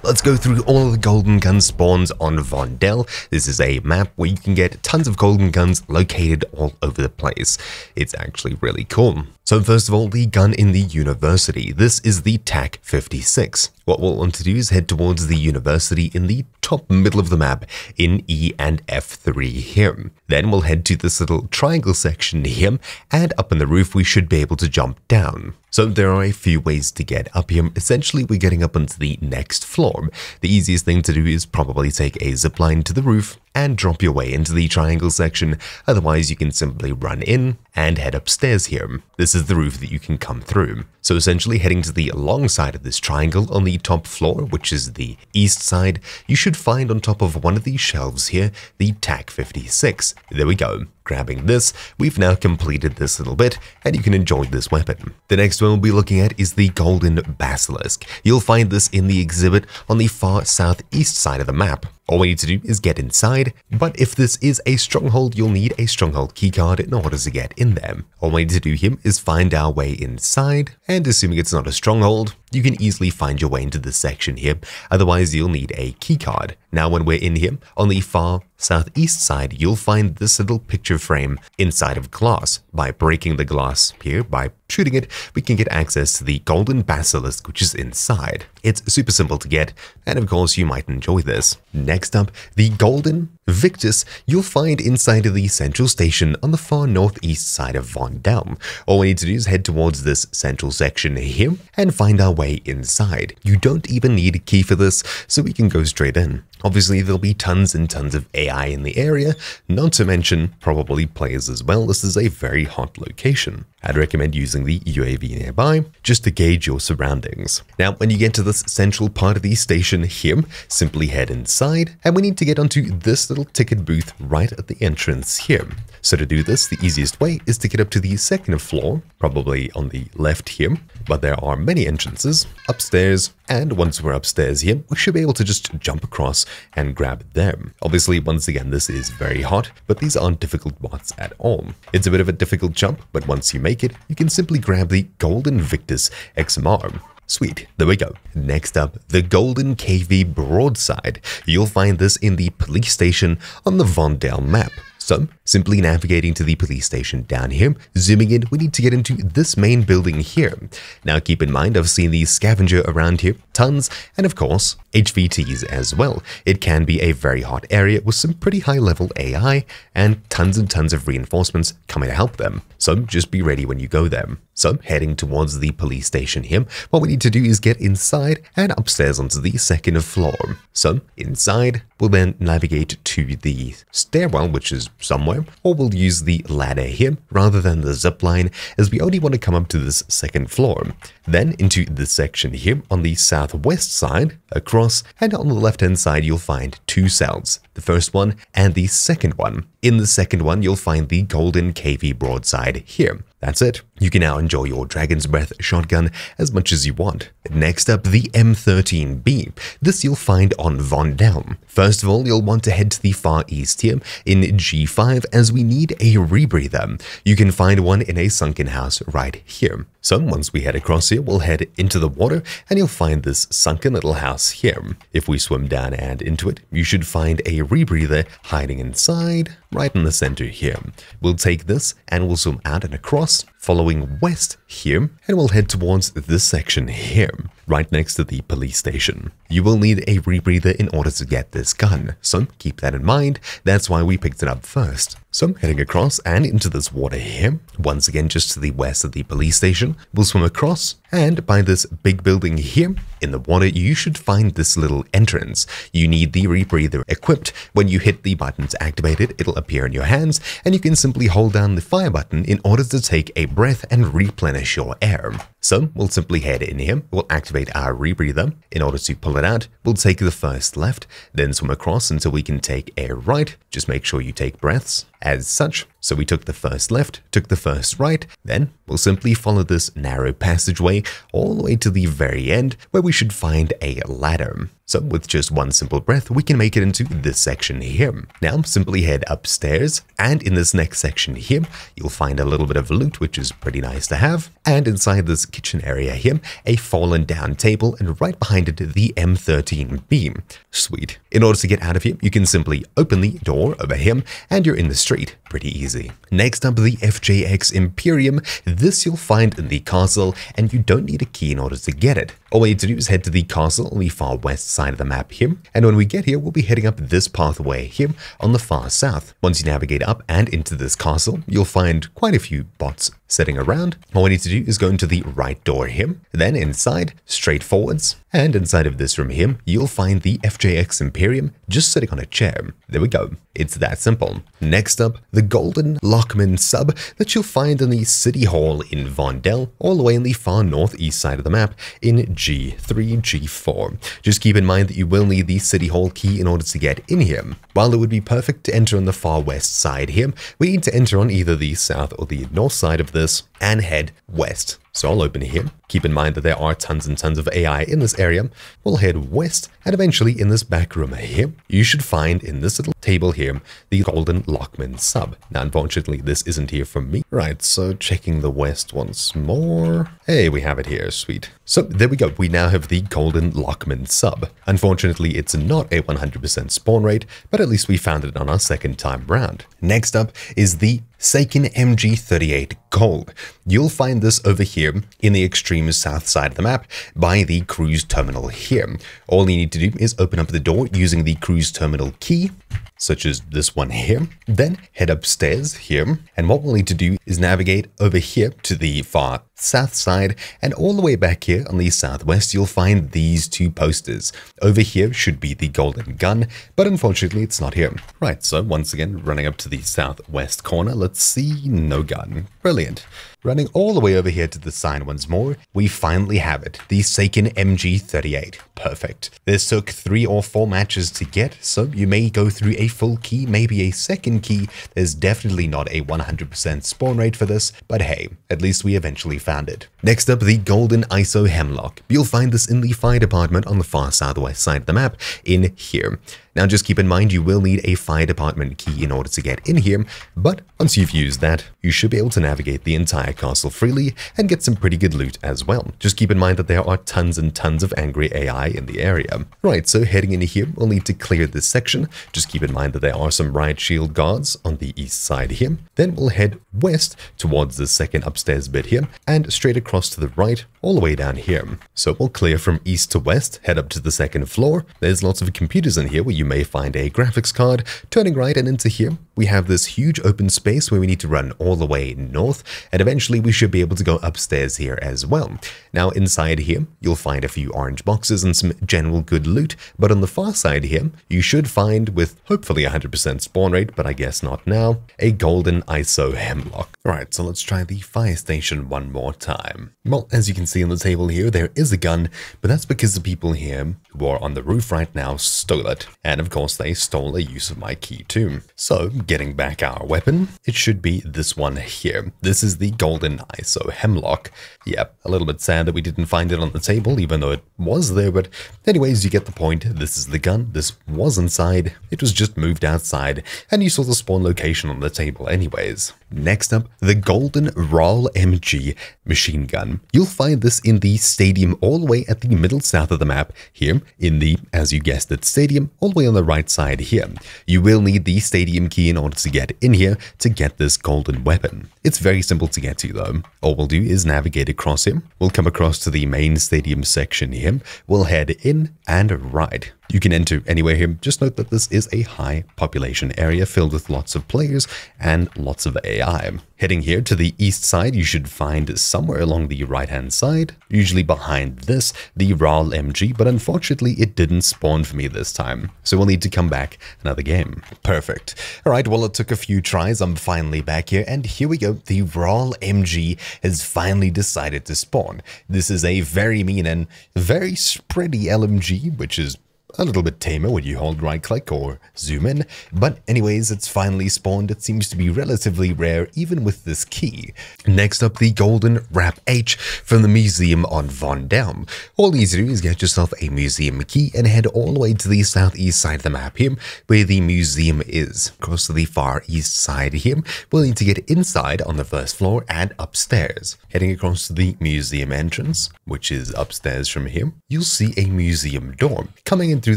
let's go through all of the golden gun spawns on Vondel. This is a map where you can get tons of golden guns located all over the place. It's actually really cool. So first of all, the gun in the university. This is the TAC-56. What we'll want to do is head towards the university in the top middle of the map in E and F3 here. Then we'll head to this little triangle section here, and up on the roof we should be able to jump down. So there are a few ways to get up here. Essentially, we're getting up onto the next floor. The easiest thing to do is probably take a zipline to the roof and drop your way into the triangle section. Otherwise, you can simply run in and head upstairs here. This is the roof that you can come through. So essentially, heading to the long side of this triangle on the top floor, which is the east side, you should find on top of one of these shelves here the TAC-56. There we go. Grabbing this, we've now completed this little bit, and you can enjoy this weapon. The next one we'll be looking at is the Golden Basilisk. You'll find this in the exhibit on the far southeast side of the map. All we need to do is get inside, but if this is a stronghold, you'll need a stronghold keycard in order to get in there. All we need to do here is find our way inside, and assuming it's not a stronghold, you can easily find your way into this section here. Otherwise, you'll need a keycard. Now, when we're in here, on the far southeast side, you'll find this little picture frame inside of glass. By breaking the glass here, by shooting it, we can get access to the Golden Basilisk, which is inside. It's super simple to get, and of course, you might enjoy this. Next up, the Golden Victus you'll find inside of the central station on the far northeast side of Vondel. All we need to do is head towards this central section here and find our way inside. You don't even need a key for this, so we can go straight in. Obviously, there'll be tons and tons of AI in the area, not to mention probably players as well. This is a very hot location. I'd recommend using the UAV nearby just to gauge your surroundings. Now, when you get to this central part of the station here, simply head inside, and we need to get onto this little ticket booth right at the entrance here. So to do this, the easiest way is to get up to the second floor, probably on the left here, but there are many entrances upstairs, and once we're upstairs here, we should be able to just jump across and grab them. Obviously, once again, this is very hot, but these aren't difficult bots at all. It's a bit of a difficult jump, but once you make it, you can simply grab the Golden Victus XMR. Sweet, there we go. Next up, the Golden KV Broadside. You'll find this in the police station on the Vondel map. So, simply navigating to the police station down here, zooming in, we need to get into this main building here. Now keep in mind, I've seen the scavenger around here, tons, and of course, HVTs as well. It can be a very hot area with some pretty high level AI and tons of reinforcements coming to help them. So just be ready when you go there. So heading towards the police station here, what we need to do is get inside and upstairs onto the second floor. So inside, we'll then navigate to the stairwell, which is somewhere, or we'll use the ladder here rather than the zip line, as we only want to come up to this second floor. Then into this section here on the southwest side, across, and on the left hand side you'll find two cells, the first one and the second one. In the second one you'll find the Golden KV Broadside here. That's it. You can now enjoy your Dragon's Breath shotgun as much as you want. Next up, the M13B. This you'll find on Vondel. First of all, you'll want to head to the far east here in G5, as we need a rebreather. You can find one in a sunken house right here. So once we head across here, we'll head into the water and you'll find this sunken little house here. If we swim down and into it, you should find a rebreather hiding inside right in the center here. We'll take this and we'll swim out and across, following west here, and we'll head towards this section here, right next to the police station. You will need a rebreather in order to get this gun, so keep that in mind. That's why we picked it up first. So heading across and into this water here, once again just to the west of the police station, we'll swim across, and by this big building here in the water, you should find this little entrance. You need the rebreather equipped. When you hit the button to activate it, it'll appear in your hands, and you can simply hold down the fire button in order to take a breath and replenish your air. So we'll simply head in here, we'll activate our rebreather. In order to pull it out, we'll take the first left, then swim across until we can take air right. Just make sure you take breaths, as such. So we took the first left, took the first right, then we'll simply follow this narrow passageway all the way to the very end where we should find a ladder. So with just one simple breath, we can make it into this section here. Now simply head upstairs, and in this next section here, you'll find a little bit of loot, which is pretty nice to have. And inside this kitchen area here, a fallen down table, and right behind it, the M13 beam. Sweet. In order to get out of here, you can simply open the door over here, and you're in the street. Pretty easy. Next up, the FJX Imperium. This you'll find in the castle, and you don't need a key in order to get it. All we need to do is head to the castle on the far west side of the map here, and when we get here, we'll be heading up this pathway here on the far south. Once you navigate up and into this castle, you'll find quite a few bots sitting around. All we need to do is go into the right door here, then inside, straight forwards, and inside of this room here, you'll find the FJX Imperium just sitting on a chair. There we go. It's that simple. Next up, the Golden Lockman sub that you'll find in the City Hall in Vondel, all the way in the far northeast side of the map in G3, G4. Just keep in mind that you will need the City Hall key in order to get in here. While it would be perfect to enter on the far west side here, we need to enter on either the south or the north side of this and head west. So I'll open here. Keep in mind that there are tons and tons of AI in this area. We'll head west, and eventually in this back room here, you should find in this little table here, the Golden Lockman sub. Now, unfortunately, this isn't here from me. Right, so checking the west once more. Hey, we have it here, sweet. So there we go. We now have the Golden Lockman sub. Unfortunately, it's not a 100% spawn rate, but at least we found it on our second time round. Next up is the Seiken MG38 Gold. You'll find this over here in the extreme south side of the map by the cruise terminal here. All you need to do is open up the door using the cruise terminal key, such as this one here, then head upstairs here, and what we'll need to do is navigate over here to the far south side, and all the way back here on the southwest, you'll find these two posters. Over here should be the golden gun, but unfortunately it's not here. Right, so once again, running up to the southwest corner, let's see, no gun. Brilliant. Running all the way over here to the sign once more, we finally have it, the Seiken MG38. Perfect. This took 3 or 4 matches to get, so you may go through a full key, maybe a second key. There's definitely not a 100% spawn rate for this, but hey, at least we eventually found it. Next up, the Golden ISO Hemlock. You'll find this in the fire department on the far southwest side of the map in here. Now just keep in mind you will need a fire department key in order to get in here, but once you've used that, you should be able to navigate the entire castle freely and get some pretty good loot as well. Just keep in mind that there are tons and tons of angry AI in the area. Right, so heading into here, we'll need to clear this section. Just keep in mind that there are some riot shield guards on the east side here. Then we'll head west towards the second upstairs bit here and straight across to the right all the way down here. So we'll clear from east to west, head up to the second floor. There's lots of computers in here where you may find a graphics card. Turning right and into here, we have this huge open space where we need to run all the way north, and eventually we should be able to go upstairs here as well. Now inside here, you'll find a few orange boxes and some general good loot, but on the far side here, you should find, with hopefully 100% spawn rate, but I guess not now, a Golden ISO Hemlock. Alright, so let's try the fire station one more time. Well, as you can see on the table here, there is a gun, but that's because the people here who are on the roof right now stole it. And of course, they stole a use of my key too. So, getting back our weapon, it should be this one here. This is the Golden ISO Hemlock. Yep, a little bit sad that we didn't find it on the table, even though it was there, but anyways, you get the point. This is the gun. This was inside. It was just moved outside, and you saw the spawn location on the table anyways. Next up, the Golden RAAL MG machine gun. You'll find this in the stadium all the way at the middle south of the map here in the, as you guessed it, stadium all the way on the right side here. You will need the stadium key in order to get in here to get this golden weapon. It's very simple to get to though. All we'll do is navigate across here. We'll come across to the main stadium section here. We'll head in and right. You can enter anywhere here. Just note that this is a high population area filled with lots of players and lots of AI. Heading here to the east side, you should find somewhere along the right-hand side, usually behind this, the RAAL MG, but unfortunately it didn't spawn for me this time. So we'll need to come back another game. Perfect. Alright, well it took a few tries. I'm finally back here, and here we go. The RAAL MG has finally decided to spawn. This is a very mean and very spready LMG, which is a little bit tamer when you hold right click or zoom in, but anyways, it's finally spawned. It seems to be relatively rare even with this key. Next up, the golden wrap H from the museum on Vondel. All you need to do is get yourself a museum key and head all the way to the southeast side of the map here where the museum is. Across to the far east side here, we'll need to get inside on the first floor and upstairs. Heading across to the museum entrance, which is upstairs from here, you'll see a museum door. Coming in through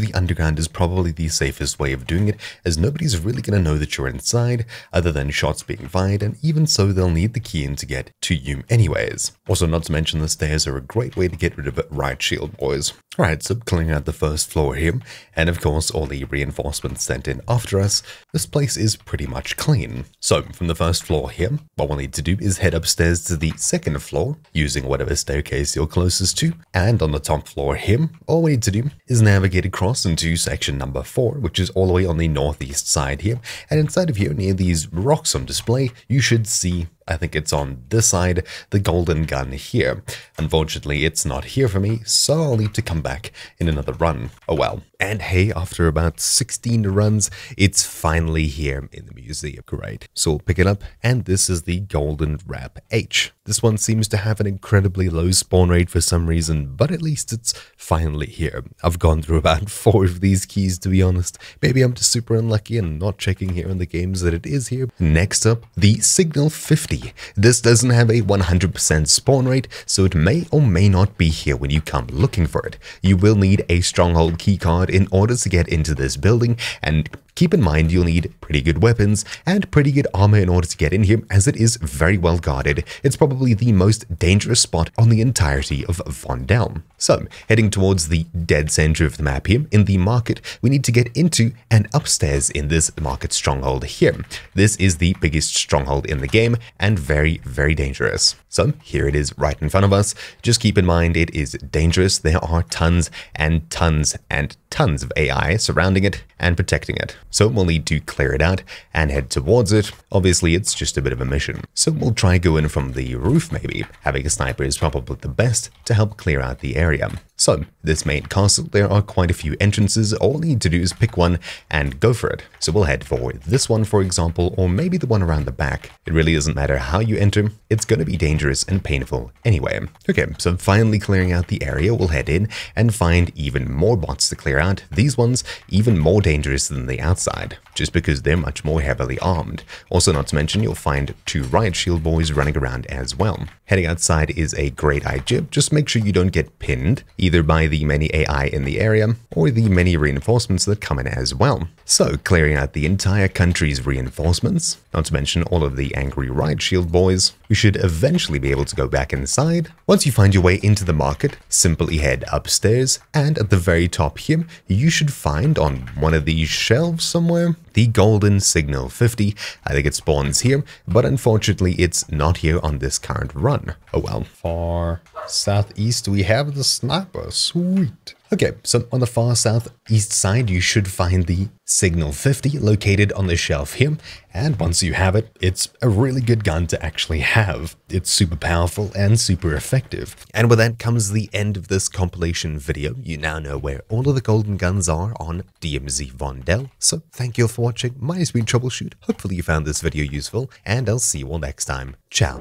the underground is probably the safest way of doing it, as nobody's really going to know that you're inside other than shots being fired, and even so they'll need the key in to get to you anyways. Also, not to mention the stairs are a great way to get rid of riot shield boys. Alright, so clearing out the first floor here, and of course all the reinforcements sent in after us, this place is pretty much clean. So from the first floor here, what we'll need to do is head upstairs to the second floor, using whatever staircase you're closest to, and on the top floor here, all we need to do is navigate across into section number 4, which is all the way on the northeast side here, and inside of here near these rocks on display, you should see, I think it's on this side, the golden gun here. Unfortunately, it's not here for me, so I'll need to come back in another run. Oh well. And hey, after about 16 runs, it's finally here in the museum. Great. So we'll pick it up, and this is the golden wrap H. This one seems to have an incredibly low spawn rate for some reason, but at least it's finally here. I've gone through about 4 of these keys, to be honest. Maybe I'm just super unlucky and not checking here in the games that it is here. Next up, the Signal 50. This doesn't have a 100% spawn rate, so it may or may not be here when you come looking for it. You will need a stronghold keycard in order to get into this building, and keep in mind you'll need pretty good weapons and pretty good armor in order to get in here, as it is very well guarded. It's probably the most dangerous spot on the entirety of Vondel. So, heading towards the dead center of the map here, in the market, we need to get into and upstairs in this market stronghold here. This is the biggest stronghold in the game, and very, very dangerous. So, here it is right in front of us. Just keep in mind it is dangerous. There are tons and tons and tons of AI surrounding it and protecting it. So we'll need to clear it out and head towards it. Obviously, it's just a bit of a mission. So we'll try go in from the roof maybe. Having a sniper is probably the best to help clear out the area. So, this main castle, there are quite a few entrances. All we need to do is pick one and go for it. So we'll head for this one, for example, or maybe the one around the back. It really doesn't matter how you enter. It's going to be dangerous and painful anyway. Okay, so finally clearing out the area, we'll head in and find even more bots to clear out. These ones even more dangerous than the outside, just because they're much more heavily armed. Also, not to mention, you'll find 2 riot shield boys running around as well. Heading outside is a great idea. Just make sure you don't get pinned, either by the many AI in the area or the many reinforcements that come in as well. So, clearing out the entire country's reinforcements, not to mention all of the angry riot shield boys, we should eventually be able to go back inside. Once you find your way into the market, simply head upstairs, and at the very top here, you should find on one of these shelves somewhere the golden Signal 50. I think it spawns here, but unfortunately it's not here on this current run. Oh well. Far southeast we have the sniper. Sweet. Okay, so on the far southeast side, you should find the Signal 50 located on the shelf here. And once you have it, it's a really good gun to actually have. It's super powerful and super effective. And with that comes the end of this compilation video. You now know where all of the golden guns are on DMZ Vondel. So thank you all for watching. My name's been Troubleshoot. Hopefully you found this video useful, and I'll see you all next time. Ciao.